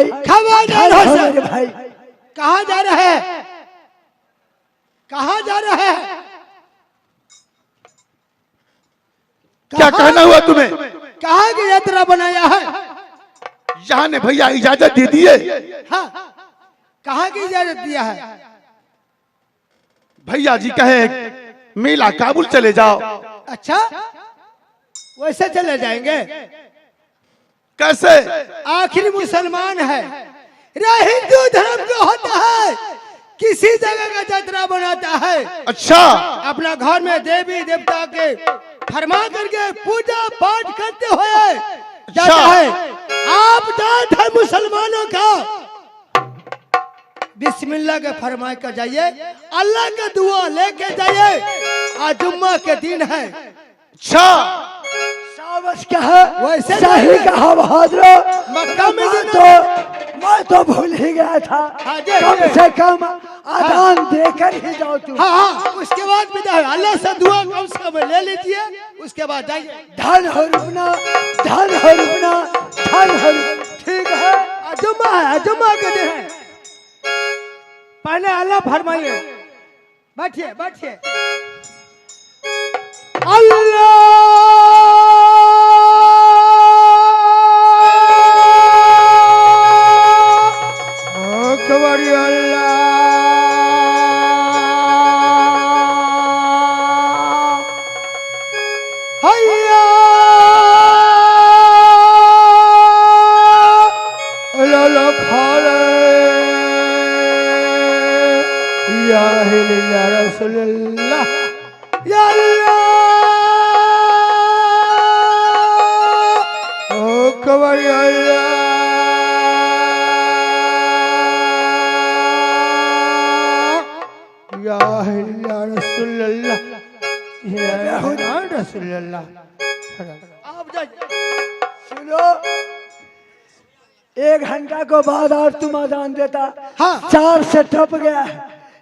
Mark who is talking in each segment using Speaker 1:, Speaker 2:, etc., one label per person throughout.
Speaker 1: भाई,
Speaker 2: खबरदार हो
Speaker 1: मेरे भाई।
Speaker 2: कहाँ जा रहे हैं? कहाँ जा रहे हैं?
Speaker 3: क्या कहना हुआ तुम्हें?
Speaker 2: कहाँ की यात्रा बनाया है?
Speaker 3: यहाँ ने भैया इजाजत दे दी है।
Speaker 2: हाँ, कहाँ की इजाजत दिया है?
Speaker 3: भैया जी कहे मेला काबुल चले जाओ।
Speaker 2: अच्छा, वैसे चले जाएंगे?
Speaker 3: कैसे?
Speaker 2: आखिर मुसलमान है, हिंदू धर्म का होता है, किसी जगह का यात्रा बनाता है।
Speaker 3: अच्छा,
Speaker 2: अपना घर में देवी देवता के फरमा करके पूजा पाठ करते हुए जाता है। आप जात है मुसलमानों का, बिस्मिल्लाह के फरमाए कर जाइए, अल्लाह का दुआ लेके जाइए। आज जुम्मा के दिन है।
Speaker 3: अच्छा,
Speaker 1: शाबाश कहा,
Speaker 2: वैसे
Speaker 1: सही कहा बहादुर।
Speaker 2: मक्का में
Speaker 1: मैं तो भूल ही गया था।
Speaker 2: हाँ,
Speaker 1: कम से कम आदान देकर ही जाओ तू।
Speaker 2: हाँ, उसके बाद विदा है। अल्लाह से दुआ कम से कम ले लीजिए, उसके बाद जाइए।
Speaker 1: धन हो रुपना, धन हो रुपना, धन हो। ठीक है,
Speaker 2: जुम्मा है, जुम्मा के दिन है। पहले अल्लाह फरमाइए। बैठिए बैठिए।
Speaker 1: सुनो, 1 घंटा को बाद और तुम अजान देता।
Speaker 2: हाँ।
Speaker 1: 4 से टप गया,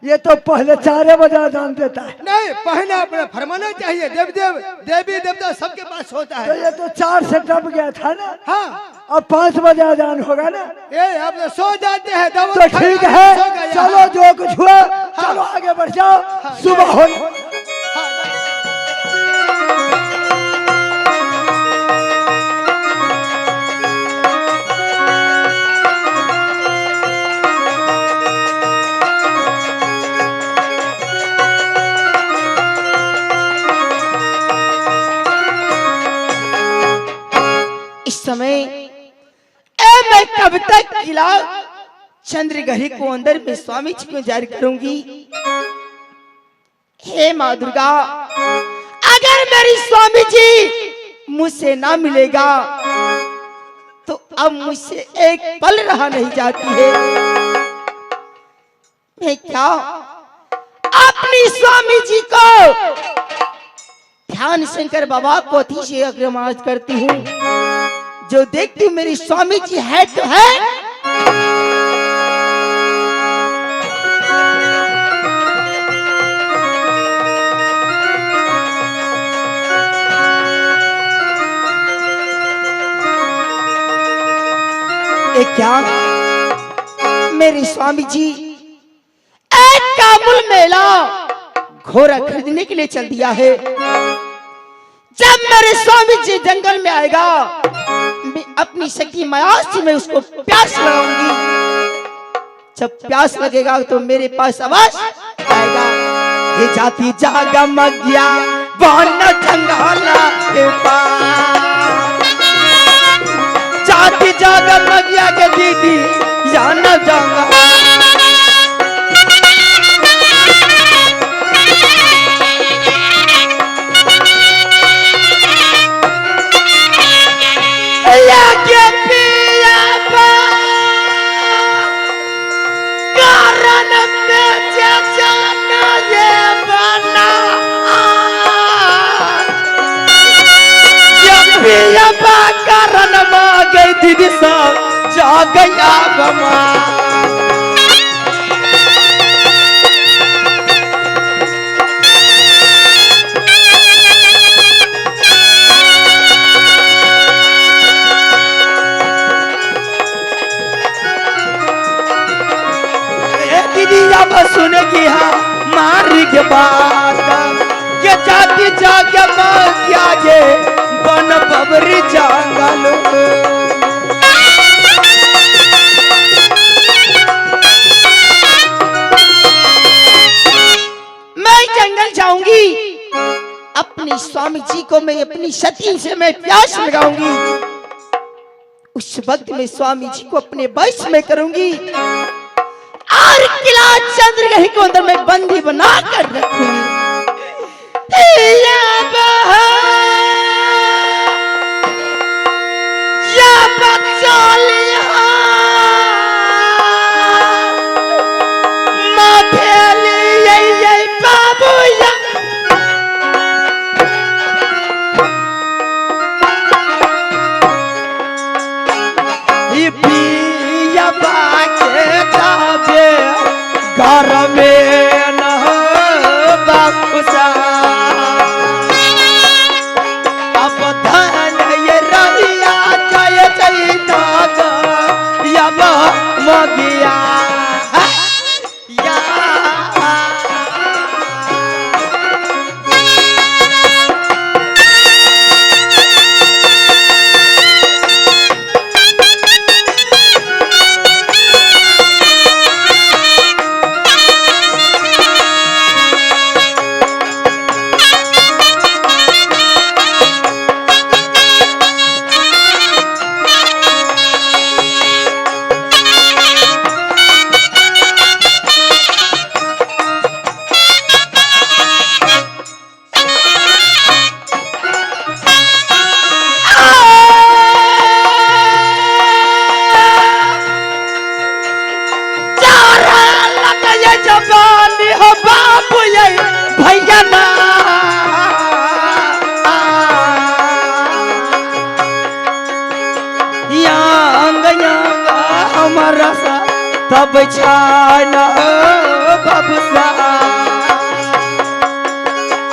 Speaker 1: ये तो पहले 4 बजे अजान देता है।
Speaker 2: नहीं, पहले अपना फरमाना चाहिए। देवी देवता सबके पास होता
Speaker 1: तो
Speaker 2: है।
Speaker 1: ये तो 4 से टप गया था ना।
Speaker 2: हाँ,
Speaker 1: अब 5 बजे अजान होगा ना।
Speaker 2: ये अब तो सो जाते हैं।
Speaker 1: तो ठीक है, चलो जो कुछ हुआ, चलो आगे बढ़ जाओ। सुबह हो
Speaker 4: समय मैं कब तक किला चंद्रगढ़ी को अंदर में स्वामी जी को जारी करूंगी। हे माँ दुर्गा, अगर मेरी स्वामी जी मुझसे ना मिलेगा तो अब मुझसे एक पल रहा नहीं जाती है। मैं क्या अपनी स्वामी जी को ध्यान शंकर बाबा को अति से अग्रमाज करती हूँ। जो देखती हूँ मेरी स्वामी जी है तो है। ये क्या मेरी स्वामी जी एक काबुल मेला घोड़ा खरीदने के लिए चल दिया है। जब मेरे स्वामी जी जंगल में आएगा, मैं अपनी शक्ति माया से मैं उसको प्यास लगाऊंगी। जब प्यास लगेगा तो मेरे पास आवाज आएगा, ये जाती जागा मगिया बन जंगला के पार। जाती जागा मगिया के दीदी जाना जाऊंगा। कारण गई दीदी सब जा गया गमा। जब सुनेगी हमारी के बात के जाती जाके मांगे बन बबरी जंगल मैं जंगल जाऊंगी अपने स्वामी जी को मैं अपनी सती से मैं प्यास लगाऊंगी उस वक्त में स्वामी जी को अपने वश में करूंगी और किला चंद्रगढ़ को अंदर में बंदी बना कर रखूंगी घर में न बापुसा अब धन ये रहिया जय चैता यब मगिया तब छाना बबसा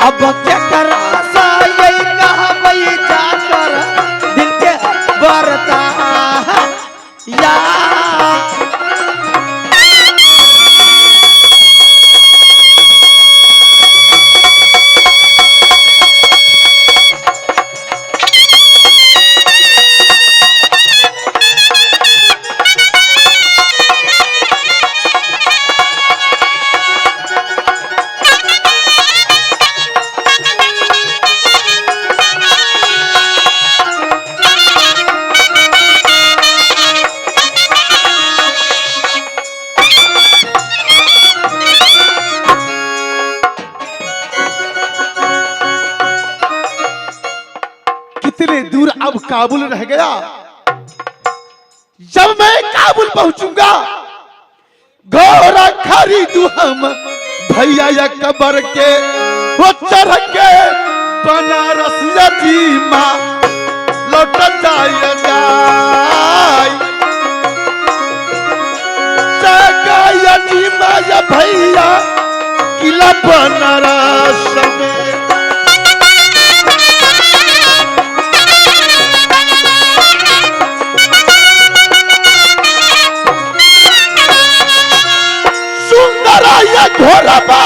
Speaker 4: अब क्या करा सा यही कहा वही जाकर दिल के बरता या
Speaker 3: दूर अब काबुल रह गया। जब मैं काबुल पहुंचूंगा घोड़ा खरीदू हम भैया या कबर के वो चढ़ के बनारस यतीमा लौट जाए यतीमा या भैया किला बनारस में घोरबा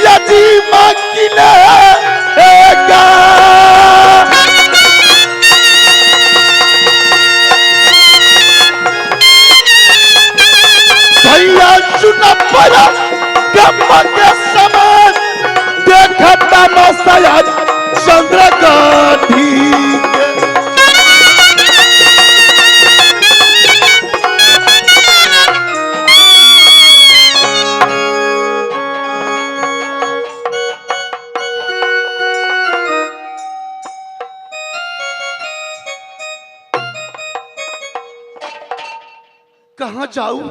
Speaker 3: यतीमा किलेगा भैया चुना पड़ा गम्मा के समान देखता मसाया चंद्र गांधी कहां जाऊं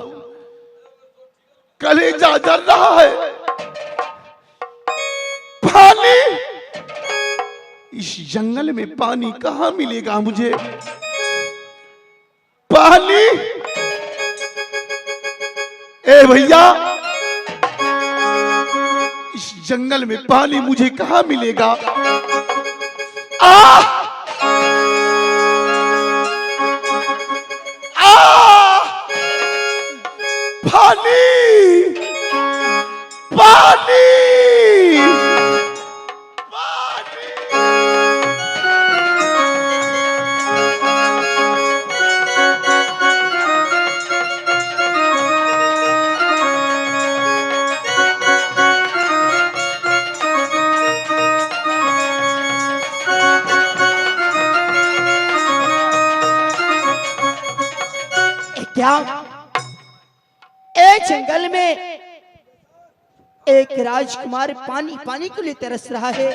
Speaker 3: कलेजा जल रहा है। पानी इस जंगल में पानी कहां मिलेगा मुझे पानी ए भैया इस जंगल में पानी मुझे कहां मिलेगा। पानी पानी
Speaker 4: क्या एक जंगल में एक राजकुमार पानी पानी के लिए तरस रहा है।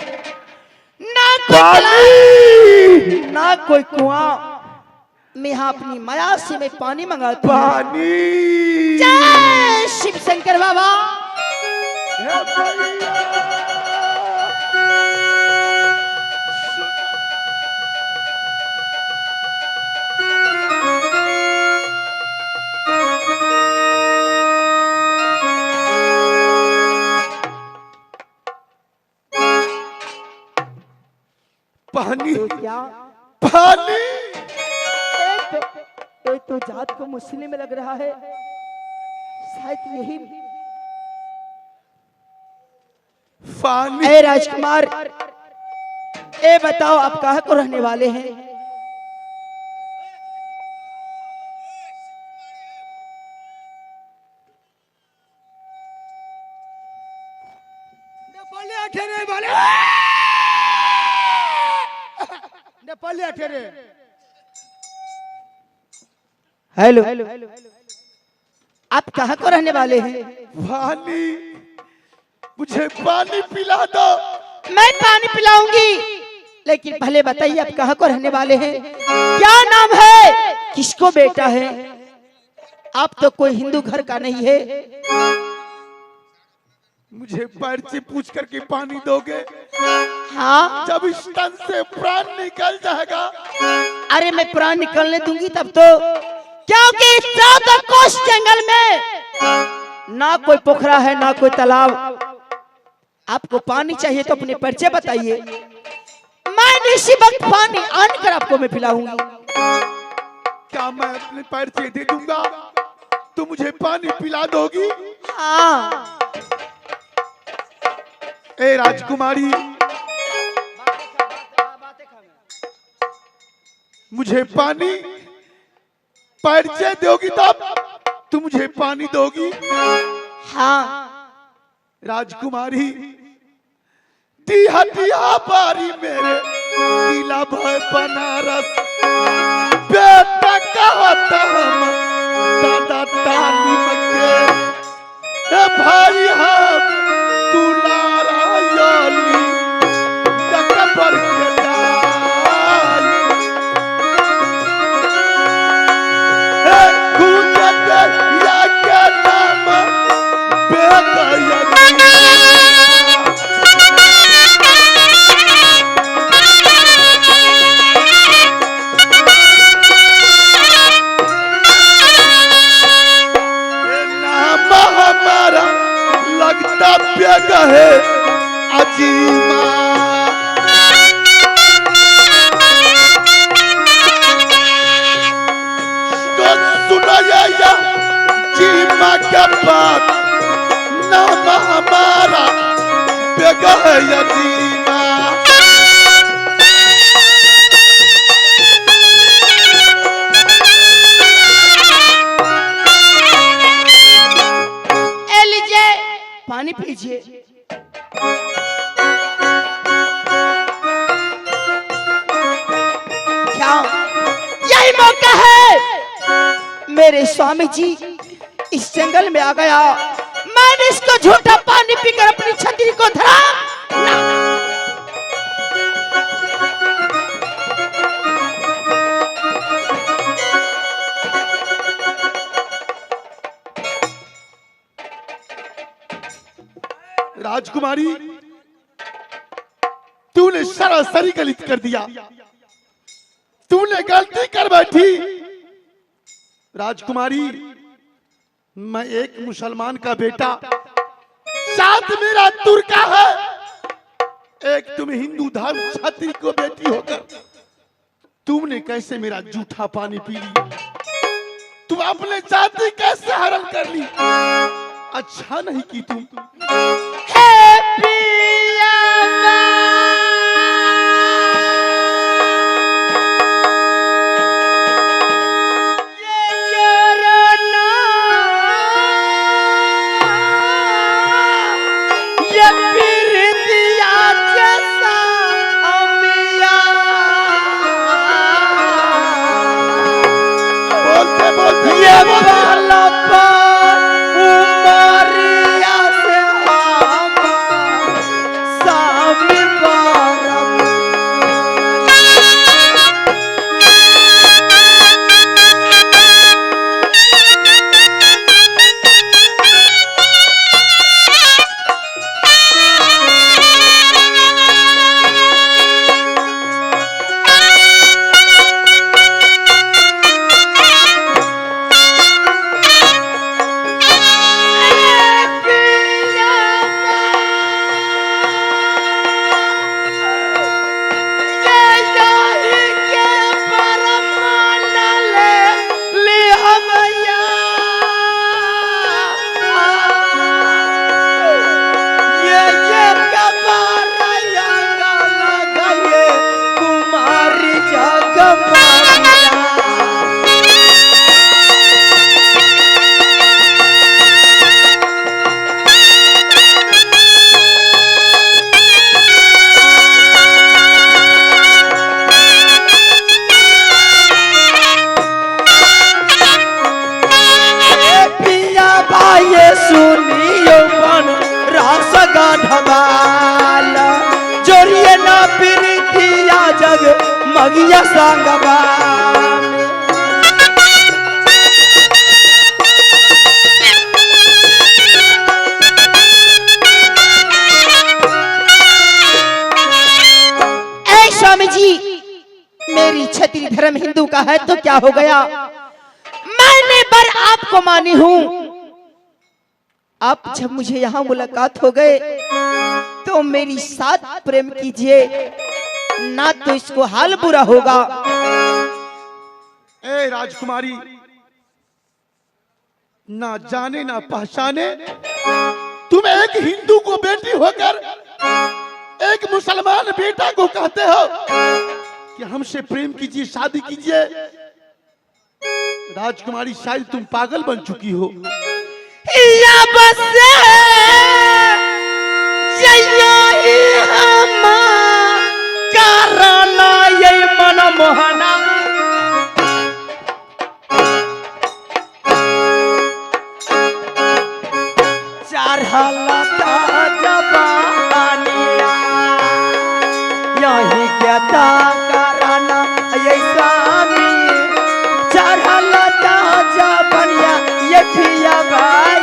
Speaker 4: ना कोई तालाब, ना कोई कुआं। मैं यहाँ अपनी माया से मैं पानी मंगाता हूँ।
Speaker 3: पानी
Speaker 4: जय शिव शंकर बाबा।
Speaker 3: पानी
Speaker 4: क्या
Speaker 3: पानी
Speaker 4: एक तो जात को मुस्लिम लग रहा है, शायद यही।
Speaker 3: पानी
Speaker 4: ए राजकुमार, ए बताओ आप कहाँ को रहने वाले हैं?
Speaker 2: नेपाली ठहरे वाले, नेपाली ठहरे।
Speaker 4: हेलो, आप कहाँ को रहने वाले हैं?
Speaker 3: पानी मुझे पानी पिला दो।
Speaker 4: मैं पानी पिलाऊंगी, लेकिन पहले बताइए आप कहाँ को रहने वाले हैं? क्या नाम है? किसको बेटा है? आप तो कोई हिंदू घर का नहीं है।
Speaker 3: मुझे पैर से पूछ करके पानी दोगे?
Speaker 4: हाँ,
Speaker 3: जब इस तन से प्राण निकल जाएगा।
Speaker 4: अरे मैं प्राण निकलने दूंगी तब तो, क्योंकि इस 14 कोस जंगल में ना कोई पोखरा है ना कोई तालाब। आपको पानी चाहिए तो अपने परिचय बताइए, मैं इसी वक्त पानी आनकर आपको मैं पिलाऊंगी।
Speaker 3: क्या मैं अपने पैर से दे दूंगा तो मुझे पानी पिला दोगी?
Speaker 4: हाँ।
Speaker 3: ए राजकुमारी, मुझे पानी परिचय दोगी तब तुम मुझे पानी दोगी।
Speaker 4: हाँ।
Speaker 3: राजकुमारी, दिया दिया बारी मेरे दिला भय बनारस, बेटा कहता हम दादा ताली मके भाई हम दुलारा योली डकबर के डाल खुद या के नाम बेटा लगता प्याग है अजीमा। तो सुनो या जीमा का बात, नाम हमारा प्याग है अजीमा।
Speaker 4: पानी पीजिए। क्या यही मौका है? मेरे स्वामी जी इस जंगल में आ गया, मैंने इसको झूठा पानी पीकर अपनी छतरी को धरा।
Speaker 3: राजकुमारी, तूने सरासरी गलत कर दिया, तूने गलती कर बैठी। राजकुमारी, मैं एक मुसलमान का बेटा, साथ मेरा तुर्का है, एक तुम हिंदू धर्म छत्री को बेटी होकर तुमने कैसे मेरा जूठा पानी पी लिया? तुम अपने जाति कैसे हरण कर ली? अच्छा नहीं की तुम।
Speaker 4: हे पिया सुनियो बन रास गाढ़वाल जोरिए ना प्रीतिया जग मगिया संगवा स्वामी जी मेरी क्षत्रिय धर्म हिंदू का है तो क्या हो गया, मैंने पर आपको मानी हूं। आप जब मुझे यहाँ मुलाकात हो गए तो मेरी साथ प्रेम कीजिए, ना तो इसको हाल बुरा होगा।
Speaker 3: ए राजकुमारी, ना जाने ना पहचाने तुम एक हिंदू को बेटी होकर एक मुसलमान बेटा को कहते हो कि हमसे प्रेम कीजिए, शादी कीजिए। राजकुमारी शायद तुम पागल बन चुकी हो।
Speaker 4: या बस कारण ये मन मोहना चढ़लता जबानिया यही कहता कारण ये स्वामी चढ़लता जबानिया ये पिया भाई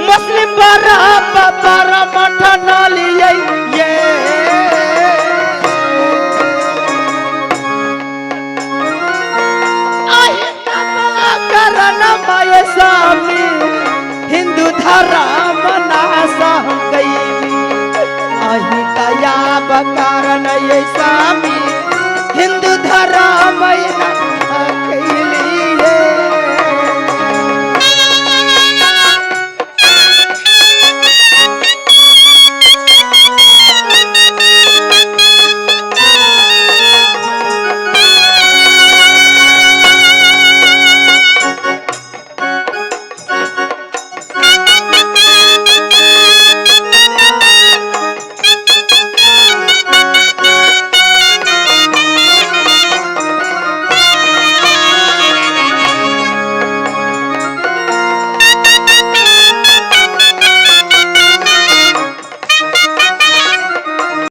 Speaker 4: मुस्लिम बरा बरा मठा नाली ये करना माय स्वामी हिंदू धर्म ना गई अहितया कारण ये स्वामी हिंदू धर्म